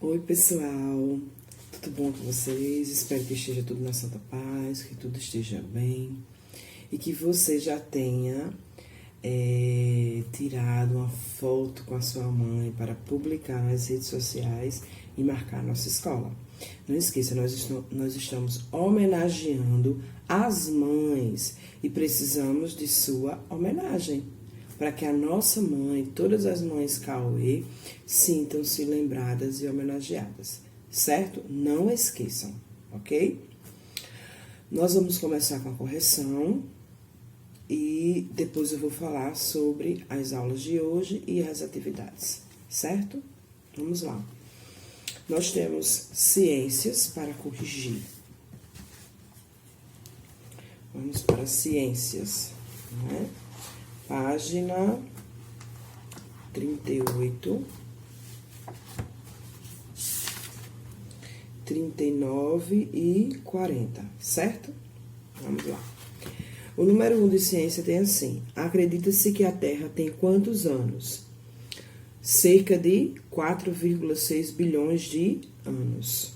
Oi pessoal, tudo bom com vocês? Espero que esteja tudo na santa paz, que tudo esteja bem e que você já tenha tirado uma foto com a sua mãe para publicar nas redes sociais e marcar a nossa escola. Não esqueça, nós estamos homenageando as mães e precisamos de sua homenagem, para que a nossa mãe, todas as mães Cauê, sintam-se lembradas e homenageadas, certo? Não esqueçam, ok? Nós vamos começar com a correção e depois eu vou falar sobre as aulas de hoje e as atividades, certo? Vamos lá. Nós temos ciências para corrigir. Vamos para ciências, né? Página 38, 39 e 40, certo? Vamos lá. O número 1 de ciência tem assim: acredita-se que a Terra tem quantos anos? Cerca de 4,6 bilhões de anos.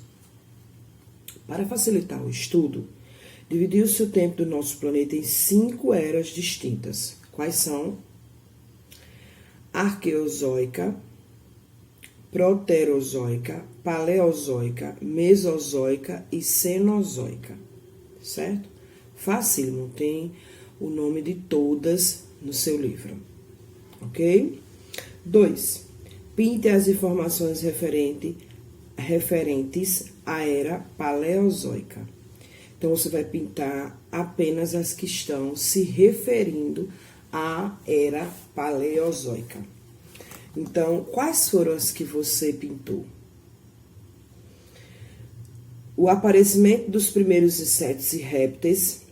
Para facilitar o estudo, dividiu-se o tempo do nosso planeta em 5 eras distintas. Quais são? Arqueozoica, Proterozoica, Paleozoica, Mesozoica e Cenozoica, certo? Facílimo, tem o nome de todas no seu livro, ok? 2. Pinte as informações referentes à era Paleozoica. Então, você vai pintar apenas as que estão se referindo à era Paleozoica. Então, quais foram as que você pintou? O aparecimento dos primeiros insetos e répteis.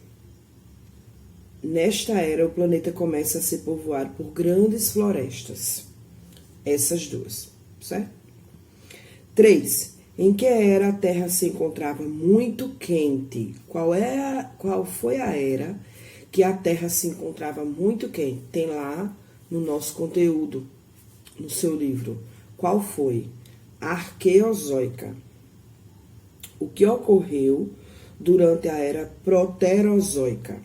Nesta era, o planeta começa a ser povoado por grandes florestas. Essas duas, certo? 3. Em que era a Terra se encontrava muito quente? Qual foi a era que a Terra se encontrava muito quente? Tem lá no nosso conteúdo, no seu livro. Qual foi? Arqueozoica. O que ocorreu durante a era Proterozoica?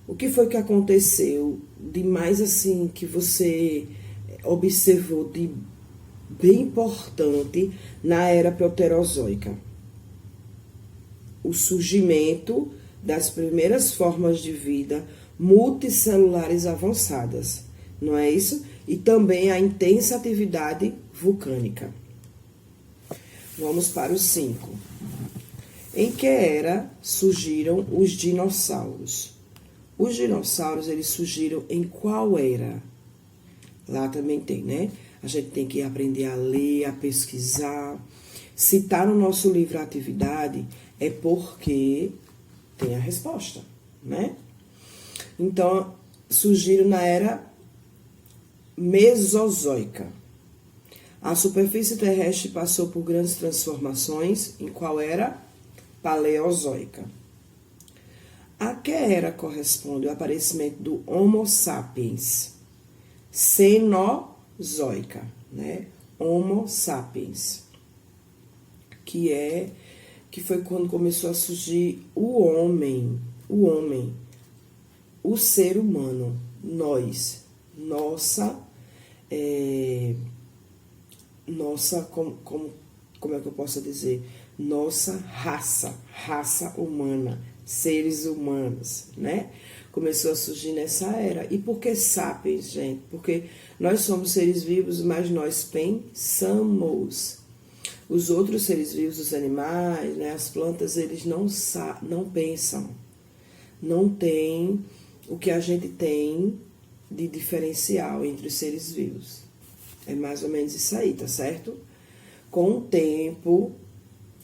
O que foi que aconteceu de mais assim que você observou de bem importante na era Proterozoica? O surgimento das primeiras formas de vida multicelulares avançadas, não é isso? E também a intensa atividade vulcânica. Vamos para o 5. Em que era surgiram os dinossauros? Os dinossauros, eles surgiram em qual era? Lá também tem, né? A gente tem que aprender a ler, a pesquisar. Se tá no nosso livro a atividade, é porque tem a resposta, né? Então, surgiram na era Mesozoica. A superfície terrestre passou por grandes transformações. Em qual era? Paleozoica. A que era corresponde o aparecimento do Homo sapiens? Cenozoica, né? Homo sapiens, que foi quando começou a surgir o homem, o ser humano, nossa, como é que eu posso dizer? Nossa raça humana, seres humanos, né? Começou a surgir nessa era. E por que sapiens, gente? Porque nós somos seres vivos, mas nós pensamos. Os outros seres vivos, os animais, né, as plantas, eles não pensam. Não tem o que a gente tem de diferencial entre os seres vivos. É mais ou menos isso aí, tá certo? Com o tempo,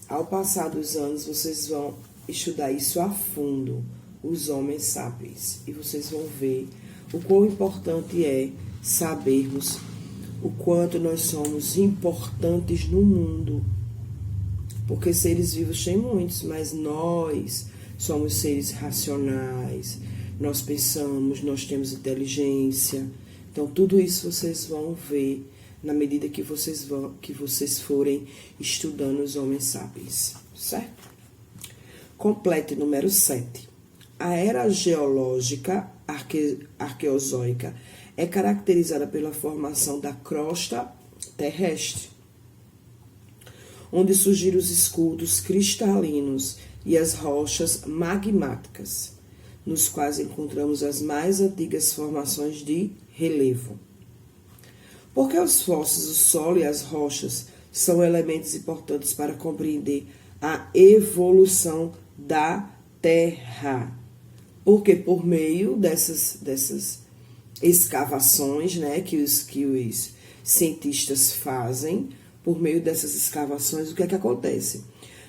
ao passar dos anos, vocês vão estudar isso a fundo, os homens sapiens, e vocês vão ver o quão importante é sabermos o quanto nós somos importantes no mundo. Porque seres vivos tem muitos, mas nós somos seres racionais, nós pensamos, nós temos inteligência. Então, tudo isso vocês vão ver na medida que vocês forem estudando os homens sapiens, certo? Complete número 7. A era geológica arqueozoica é caracterizada pela formação da crosta terrestre, onde surgiram os escudos cristalinos e as rochas magmáticas, nos quais encontramos as mais antigas formações de relevo. Porque os fósseis, o solo e as rochas são elementos importantes para compreender a evolução da Terra. Porque por meio dessas escavações, né, que os cientistas fazem, por meio dessas escavações, o que é que acontece?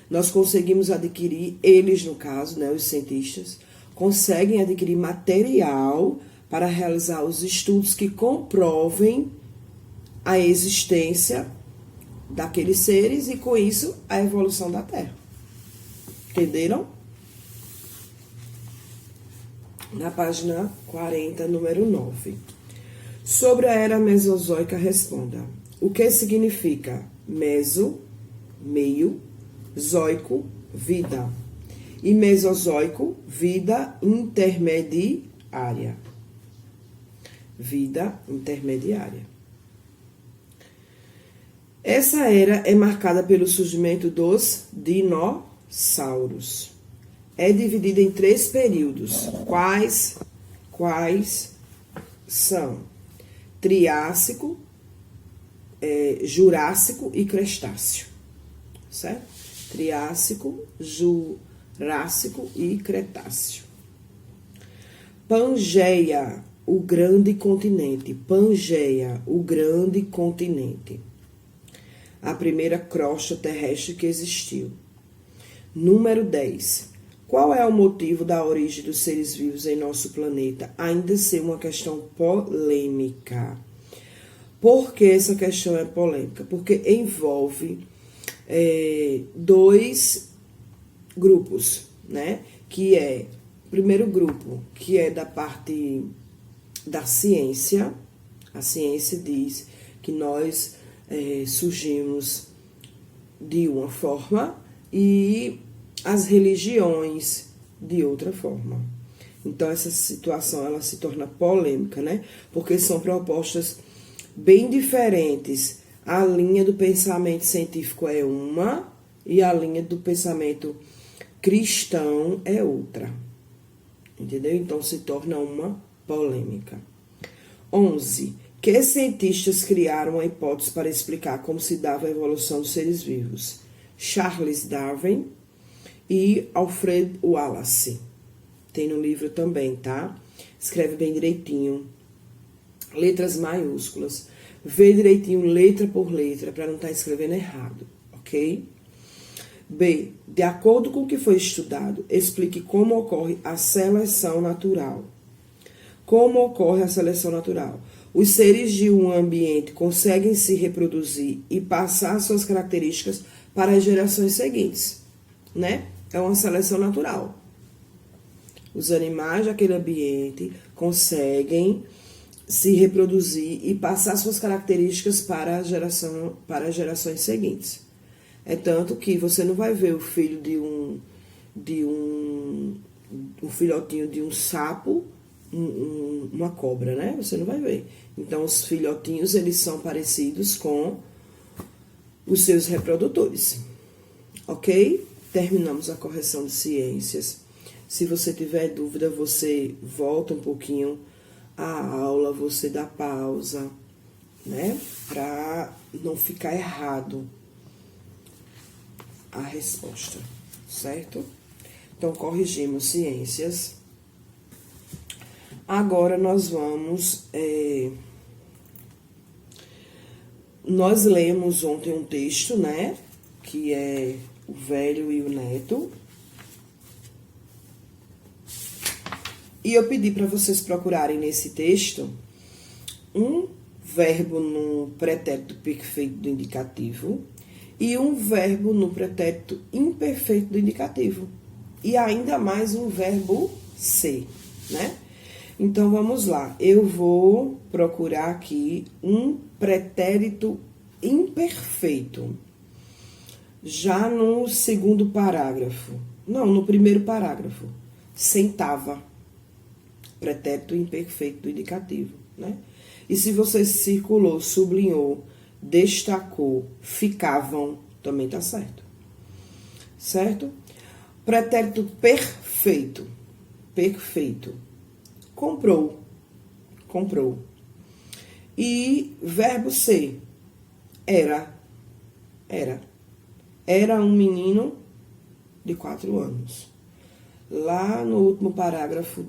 Nós conseguimos adquirir, eles no caso, né, os cientistas, conseguem adquirir material para realizar os estudos que comprovem a existência daqueles seres e, com isso, a evolução da Terra. Entenderam? Na página 40, número 9. Sobre a era mesozoica, responda. O que significa meso, meio, zoico, vida, e mesozoico, vida intermediária. Vida intermediária. Essa era é marcada pelo surgimento dos dinossauros. É dividida em 3 períodos. Quais são? Triássico, Jurássico e Cretáceo. Certo? Triássico, Jurássico e Cretáceo. Pangeia, o grande continente. Pangeia, o grande continente. A primeira crosta terrestre que existiu. Número 10. Qual é o motivo da origem dos seres vivos em nosso planeta ainda ser uma questão polêmica? Por que essa questão é polêmica? Porque envolve 2 grupos, né? Que é, o primeiro grupo, que é da parte da ciência. A ciência diz que nós surgimos de uma forma e as religiões de outra forma. Então, essa situação ela se torna polêmica, né? Porque são propostas bem diferentes. A linha do pensamento científico é uma e a linha do pensamento cristão é outra. Entendeu? Então, se torna uma polêmica. 11. Que cientistas criaram a hipótese para explicar como se dava a evolução dos seres vivos? Charles Darwin e Alfred Wallace. Tem no livro também, tá? Escreve bem direitinho. Letras maiúsculas. Vê direitinho, letra por letra, para não estar escrevendo errado, ok? B. De acordo com o que foi estudado, explique como ocorre a seleção natural. Como ocorre a seleção natural? Os seres de um ambiente conseguem se reproduzir e passar suas características para as gerações seguintes, né? É uma seleção natural. Os animais daquele ambiente conseguem se reproduzir e passar suas características para as gerações seguintes. É tanto que você não vai ver o filho de um filhotinho de um sapo, uma cobra, né? Você não vai ver. Então, os filhotinhos, eles são parecidos com os seus reprodutores. Ok? Terminamos a correção de ciências. Se você tiver dúvida, você volta um pouquinho a aula, você dá pausa, né? Para não ficar errado a resposta, certo? Então, corrigimos ciências. Agora, nós vamos... Nós lemos ontem um texto, né? Que é O Velho e o Neto. E eu pedi para vocês procurarem nesse texto um verbo no pretérito perfeito do indicativo e um verbo no pretérito imperfeito do indicativo. E ainda mais um verbo ser, né? Então, vamos lá. Eu vou procurar aqui um pretérito imperfeito. Já no segundo parágrafo. Não, no primeiro parágrafo. Sentava. Pretérito imperfeito do indicativo, né? E se você circulou, sublinhou, destacou, ficavam, também tá certo. Certo? Pretérito perfeito. Perfeito. Comprou. Comprou. E verbo ser. Era. Era. Era um menino de 4 anos. Lá no último parágrafo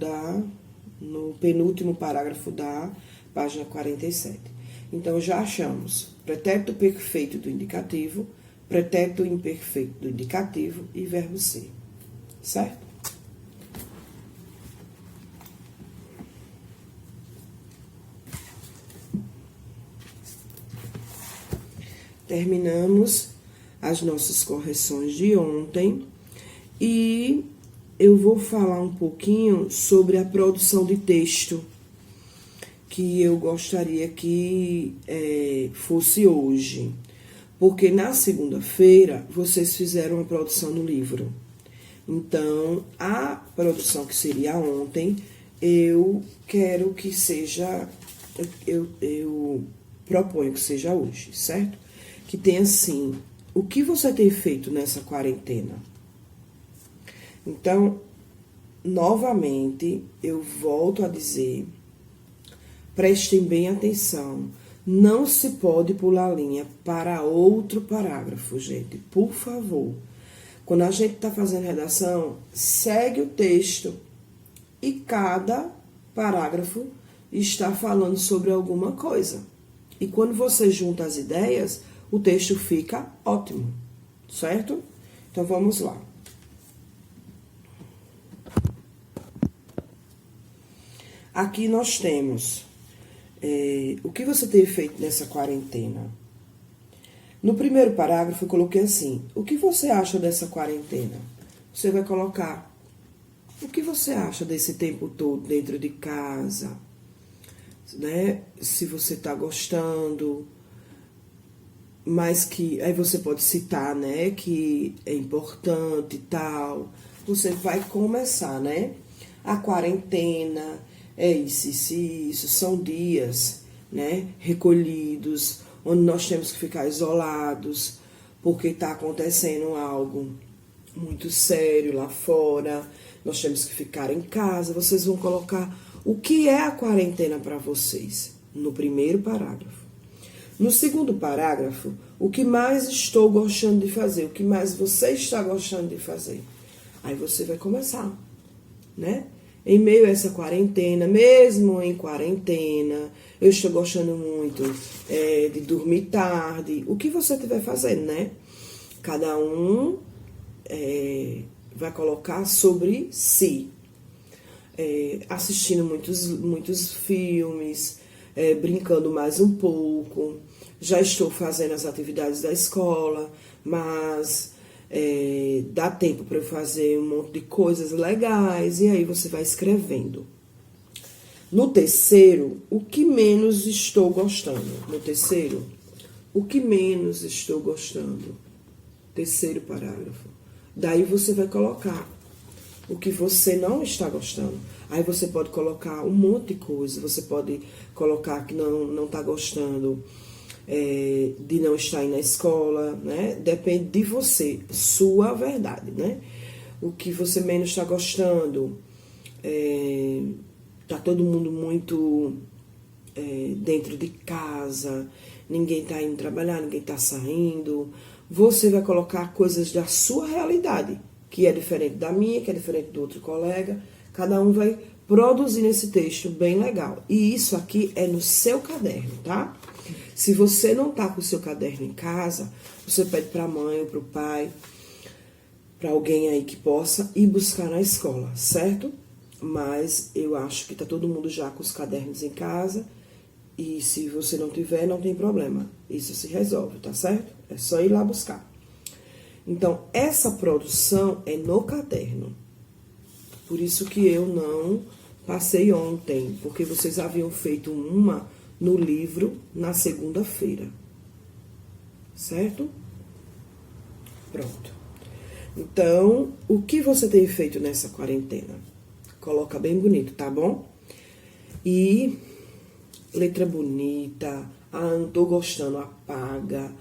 no penúltimo parágrafo da página 47. Então, já achamos pretérito perfeito do indicativo, pretérito imperfeito do indicativo e verbo ser. Certo? Terminamos as nossas correções de ontem e eu vou falar um pouquinho sobre a produção de texto, que eu gostaria que fosse hoje. Porque na segunda-feira vocês fizeram a produção no livro. Então, a produção que seria ontem, eu quero que seja, eu proponho que seja hoje, certo? Que tem assim, o que você tem feito nessa quarentena? Então, novamente, eu volto a dizer, prestem bem atenção, não se pode pular a linha para outro parágrafo, gente, por favor. Quando a gente está fazendo redação, segue o texto e cada parágrafo está falando sobre alguma coisa. E quando você junta as ideias, o texto fica ótimo, certo? Então, vamos lá. Aqui nós temos o que você tem feito nessa quarentena. No primeiro parágrafo, eu coloquei assim, o que você acha dessa quarentena? Você vai colocar, o que você acha desse tempo todo dentro de casa? Né? Se você está gostando, mas que aí você pode citar, né, que é importante e tal. Você vai começar, né? A quarentena é isso, são dias, né, recolhidos, onde nós temos que ficar isolados, porque está acontecendo algo muito sério lá fora, nós temos que ficar em casa. Vocês vão colocar o que é a quarentena para vocês, no primeiro parágrafo. No segundo parágrafo, o que mais estou gostando de fazer, o que mais você está gostando de fazer. Aí você vai começar, né? Em meio a essa quarentena, mesmo em quarentena, eu estou gostando muito de dormir tarde. O que você estiver fazendo, né? Cada um vai colocar sobre si. Assistindo muitos filmes, brincando mais um pouco. Já estou fazendo as atividades da escola, mas dá tempo para eu fazer um monte de coisas legais, e aí você vai escrevendo. No terceiro, o que menos estou gostando? No terceiro, o que menos estou gostando? Terceiro parágrafo. Daí você vai colocar o que você não está gostando. Aí você pode colocar um monte de coisa. Você pode colocar que não está gostando de não estar aí na escola, né? Depende de você, sua verdade, né? O que você menos está gostando. Tá todo mundo muito dentro de casa, ninguém está indo trabalhar, ninguém está saindo. Você vai colocar coisas da sua realidade, que é diferente da minha, que é diferente do outro colega. Cada um vai produzir esse texto bem legal. E isso aqui é no seu caderno, tá? Se você não tá com o seu caderno em casa, você pede para a mãe ou para o pai, para alguém aí que possa ir buscar na escola, certo? Mas eu acho que tá todo mundo já com os cadernos em casa. E se você não tiver, não tem problema. Isso se resolve, tá certo? É só ir lá buscar. Então, essa produção é no caderno. Por isso que eu não Passei ontem, porque vocês haviam feito uma no livro na segunda-feira. Certo? Pronto. Então, o que você tem feito nessa quarentena? Coloca bem bonito, tá bom? E letra bonita, não tô gostando, apaga.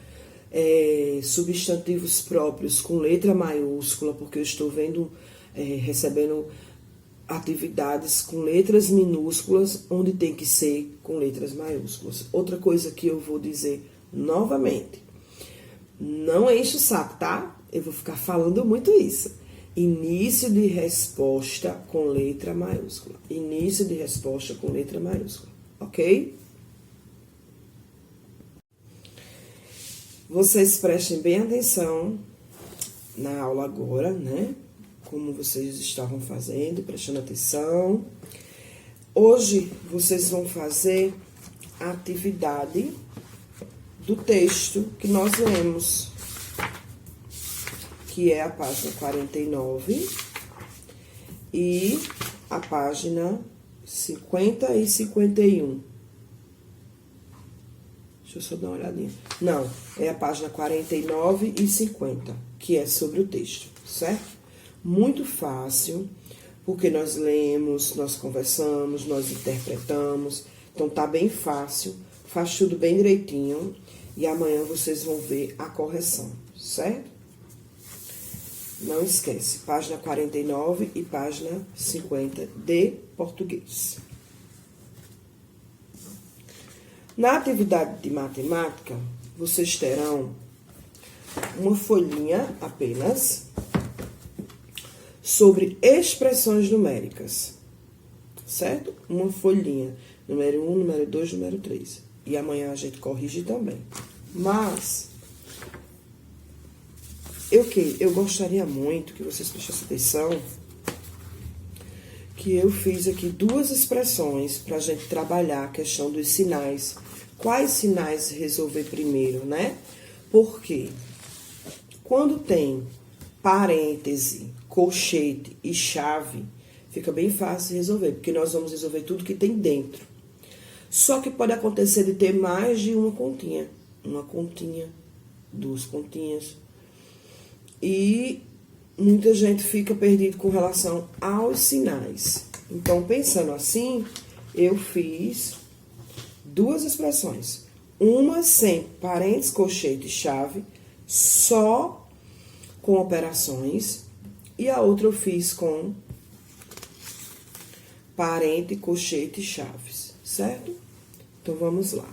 Substantivos próprios com letra maiúscula, porque eu estou vendo, recebendo atividades com letras minúsculas, onde tem que ser com letras maiúsculas. Outra coisa que eu vou dizer novamente, não enche o saco, tá? Eu vou ficar falando muito isso. Início de resposta com letra maiúscula. Início de resposta com letra maiúscula, ok? Vocês prestem bem atenção na aula agora, né? Como vocês estavam fazendo, prestando atenção. Hoje, vocês vão fazer a atividade do texto que nós lemos, que é a página 49 e a página 50 e 51. Deixa eu só dar uma olhadinha. Não, é a página 49 e 50, que é sobre o texto, certo? Muito fácil, porque nós lemos, nós conversamos, nós interpretamos. Então, tá bem fácil, faz tudo bem direitinho. E amanhã vocês vão ver a correção, certo? Não esquece, página 49 e página 50 de português. Na atividade de matemática, vocês terão uma folhinha apenas sobre expressões numéricas, certo? Uma folhinha, número 1, número 2, número 3. E amanhã a gente corrige também. Mas, eu gostaria muito que vocês prestassem atenção que eu fiz aqui 2 expressões para a gente trabalhar a questão dos sinais. Quais sinais resolver primeiro, né? Porque quando tem parêntese, colchete e chave, fica bem fácil de resolver, porque nós vamos resolver tudo que tem dentro. Só que pode acontecer de ter mais de uma continha. Uma continha, 2 continhas. E muita gente fica perdido com relação aos sinais. Então, pensando assim, eu fiz 2 expressões. Uma sem parênteses, colchete e chave, só com operações. E a outra eu fiz com parênteses, colchete e chaves, certo? Então, vamos lá.